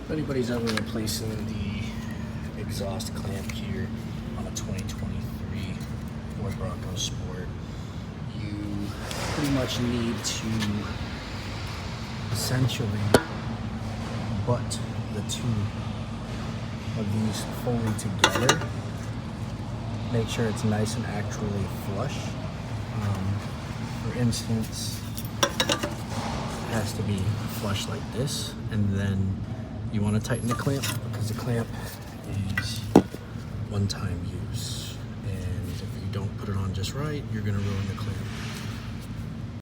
If anybody's ever replacing the exhaust clamp here on a 2023 Ford Bronco Sport, you pretty much need to essentially butt the two of these fully together. Make sure it's nice and actually flush. For instance, it has to be flush like this, and then you want to tighten the clamp because the clamp is one-time use, and if you don't put it on just right, you're going to ruin the clamp.